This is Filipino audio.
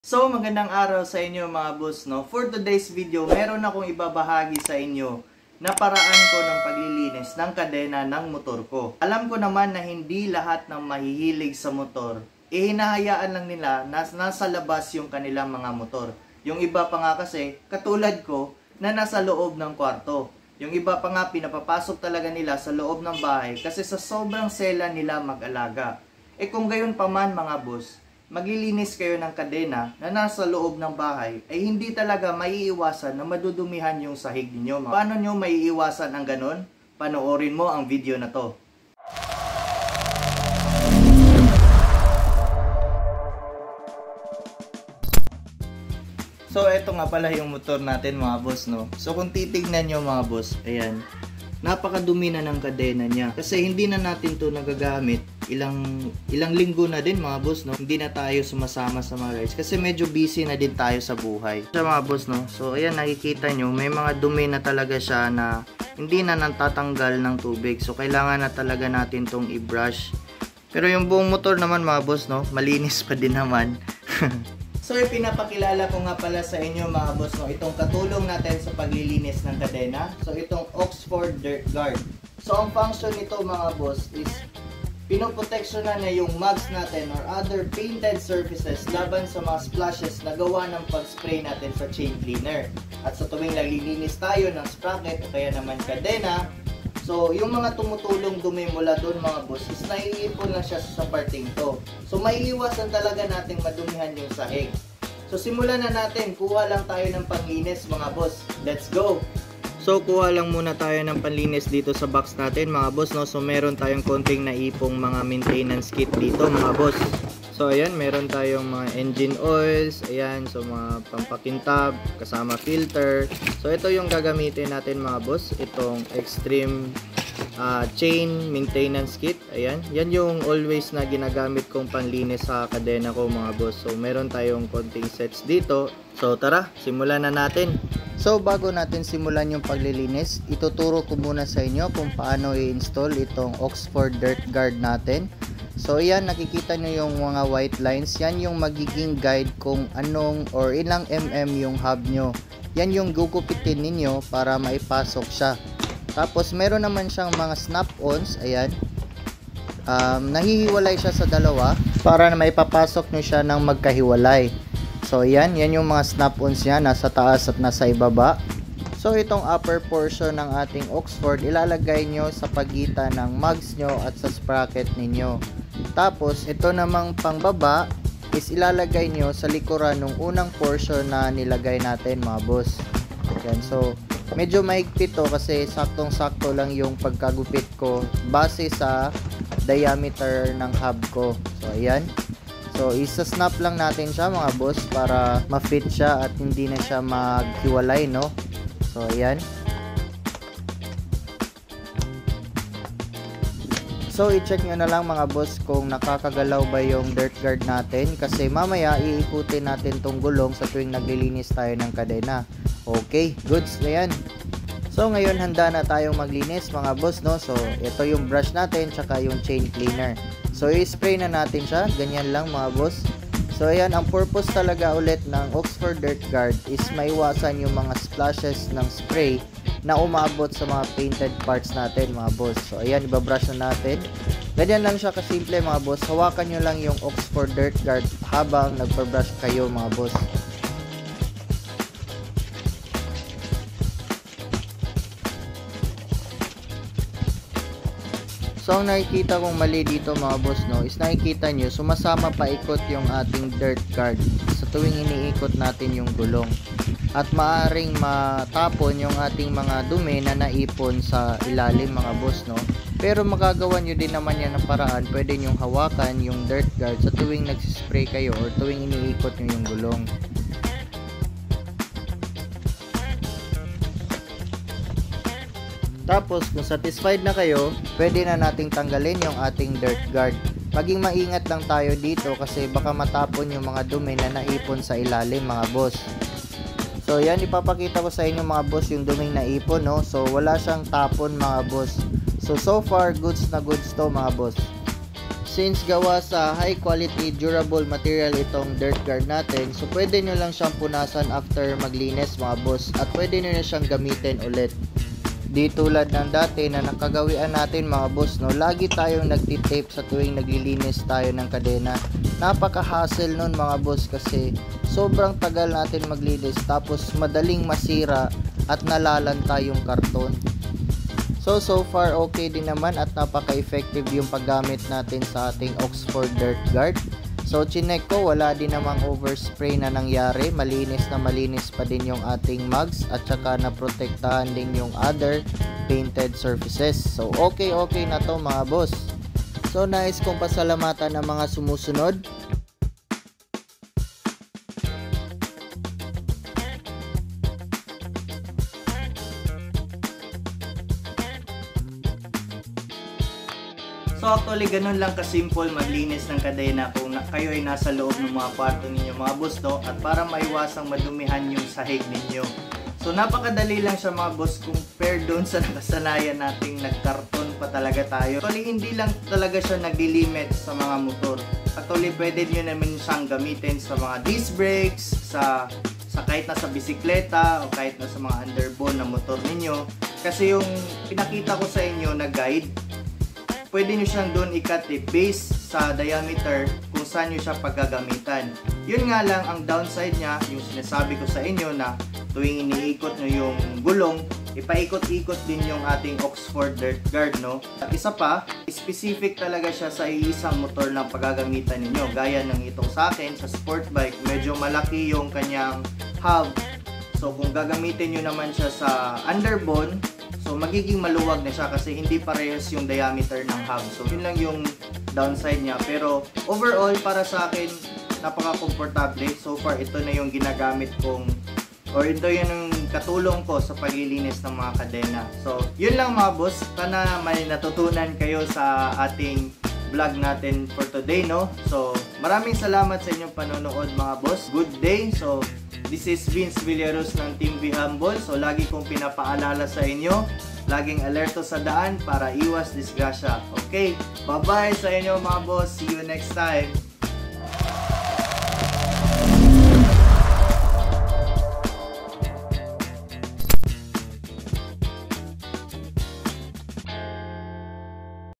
So, magandang araw sa inyo mga boss, no? For today's video, meron akong ibabahagi sa inyo na paraan ko ng paglilinis ng kadena ng motor ko. Alam ko naman na hindi lahat ng mahihilig sa motor, hinahayaan lang nila na nasa labas yung kanilang mga motor. Yung iba pa nga kasi, katulad ko, na nasa loob ng kwarto. Yung iba pa nga pinapapasok talaga nila sa loob ng bahay kasi sa sobrang sela nila mag-alaga. Kung gayon pa man mga boss, maglilinis kayo ng kadena na nasa loob ng bahay, ay hindi talaga maiiwasan na madudumihan yung sahig ninyo. Paano nyo maiiwasan ang ganon? Panoorin mo ang video na to. So, eto nga pala yung motor natin mga boss, no? So, kung titignan nyo mga boss, ayan, napakadumi na ng kadena niya. Kasi hindi na natin to nagagamit. Ilang linggo na din mga boss, no? Hindi na tayo sumasama sa mga rides. Kasi medyo busy na din tayo sa buhay. Sa mga boss, no? So, ayan, nakikita nyo, may mga dumi na talaga siya na hindi na natatanggal ng tubig. So, kailangan na talaga natin tong i-brush. Pero yung buong motor naman mga boss, no? Malinis pa din naman. So, ipinapakilala ko nga pala sa inyo mga boss, no, itong katulong natin sa paglilinis ng kadena. So, itong Oxford Dirt Guard. So, ang function nito mga boss is pinoproteksyonan na yung mugs natin or other painted surfaces laban sa mga splashes na gawa ng pag-spray natin sa chain cleaner. At sa tuwing naglilinis tayo ng sprocket o kaya naman kadena, so yung mga tumutulong dumi mula doon mga boss is naiipon lang siya sa parting to. So maiiwasan talaga nating madumihan yung sahig. So simulan na natin, kuha lang tayo ng panglinis mga boss. Let's go! So kuha lang muna tayo ng panlinis dito sa box natin mga boss, no? So meron tayong konting naipong mga maintenance kit dito mga boss. So ayan, meron tayong mga engine oils, ayan, so mga pampakintab, kasama filter. So ito yung gagamitin natin mga boss, itong extreme chain maintenance kit. Ayan, yan yung always na ginagamit kong panlinis sa kadena ko mga boss. So meron tayong konting sets dito. So tara, simulan na natin. So bago natin simulan yung paglilinis, ituturo ko muna sa inyo kung paano i-install itong Oxford Dirt Guard natin. So yan, nakikita nyo yung mga white lines, yan yung magiging guide kung anong or ilang yung hub nyo. Yan yung gugupitin ninyo para maipasok siya. Tapos meron naman siyang mga snap-ons, ayan. Nahihiwalay siya sa dalawa para na maipapasok nyo siya ng magkahiwalay. So yan yung mga snap-ons niya, nasa taas at nasa ibaba. So itong upper portion ng ating Oxford, ilalagay nyo sa pagitan ng mugs nyo at sa sprocket ninyo. Tapos ito namang pangbaba is ilalagay nyo sa likuran ng unang portion na nilagay natin mga boss. Yan, so medyo mahigpit to kasi saktong-sakto lang yung pagkagupit ko base sa diameter ng hub ko. So ayan. So isa-snap lang natin siya mga boss para ma-fit siya at hindi na siya maghiwalay, no? So ayan. So i-check nyo na lang mga boss kung nakakagalaw ba yung dirt guard natin kasi mamaya iikutin natin tong gulong sa tuwing naglilinis tayo ng kadena. Okay, goods na yan. So ngayon handa na tayong maglinis mga boss, no? So ito yung brush natin tsaka yung chain cleaner. So i-spray na natin siya, ganyan lang mga boss. So ayan, ang purpose talaga ulit ng Oxford Dirt Guard is maiwasan yung mga splashes ng spray na umabot sa mga painted parts natin mga boss. So ayan, ibabrush na natin. Ganyan lang siya kasimple mga boss. Hawakan nyo lang yung Oxford Dirt Guard habang nagpa-brush kayo mga boss. So ang nakikita kong mali dito mga boss, no, is nakikita nyo sumasama pa ikot yung ating dirt guard sa tuwing iniikot natin yung gulong. At maaring matapon yung ating mga dumi na naipon sa ilalim mga boss, no. Pero magagawa nyo din naman yan ng paraan, pwede nyong hawakan yung dirt guard sa tuwing nagsispray kayo or tuwing iniikot nyo yung gulong. Tapos kung satisfied na kayo, pwede na nating tanggalin yung ating dirt guard. Maging maingat lang tayo dito kasi baka matapon yung mga dumi na naipon sa ilalim mga boss. So yan, ipapakita ko sa inyo mga boss yung duming naipon, no. So wala siyang tapon mga boss. So far goods na goods to mga boss. Since gawa sa high quality durable material itong dirt guard natin, so pwede nyo lang siyang punasan after maglinis mga boss, at pwede nyo na siyang gamitin ulit. Di tulad ng dati na nakagawian natin mga boss, no, lagi tayong nagtitape sa tuwing naglilinis tayo ng kadena. Napaka-hassle nun mga boss kasi sobrang tagal natin maglinis tapos madaling masira at nalalanta yung karton. So far okay din naman at napaka-effective yung paggamit natin sa ating Oxford Dirt Guard. So chinek ko, wala din namang overspray na nangyari, malinis na malinis pa din yung ating mugs at saka naprotektahan din yung other painted surfaces. So okay na to mga boss. So nais kong pasalamatan ang mga sumusunod. So actually ganun lang kasimple maglinis ng kadena kung kayo ay nasa loob ng mga kwarto ninyo mga boss, no? At para maiwasang madumihan yung sahig ninyo. So napakadali lang siya mga boss compare doon sa nakasanayan nating nagkarton pa talaga tayo. Actually hindi lang talaga siya naglilimit sa mga motor. Actually pwede nyo naman siyang gamitin sa mga disc brakes, sa kahit nasa bisikleta o kahit nasa mga underbone na motor ninyo. Kasi yung pinakita ko sa inyo na guide, pwede nyo siyang doon i-cut base sa diameter kung saan nyo siya paggagamitan. Yun nga lang ang downside niya, yung sinasabi ko sa inyo na tuwing iniikot nyo yung gulong, ipaikot-ikot din yung ating Oxford Dirt Guard, no? At isa pa, specific talaga siya sa isang motor na paggagamitan ninyo. Gaya ng itong sa akin, sa sport bike, medyo malaki yung kanyang hub. So kung gagamitin nyo naman siya sa underbone, so magiging maluwag na siya kasi hindi parehas yung diameter ng hub. So yun lang yung downside niya. Pero overall para sa akin napaka-komportable. So far ito na yung ginagamit kong, or ito yung katulong ko sa paglilinis ng mga kadena. So yun lang mga boss. Sana may natutunan kayo sa ating vlog natin for today, no? So maraming salamat sa inyong panonood mga boss. Good day. So this is Vince Villaros ng Team V Humble. So lagi kong pinapaalala sa inyo, laging alerto sa daan para iwas disgrasya. Okay, bye bye sa inyo mga boss. See you next time.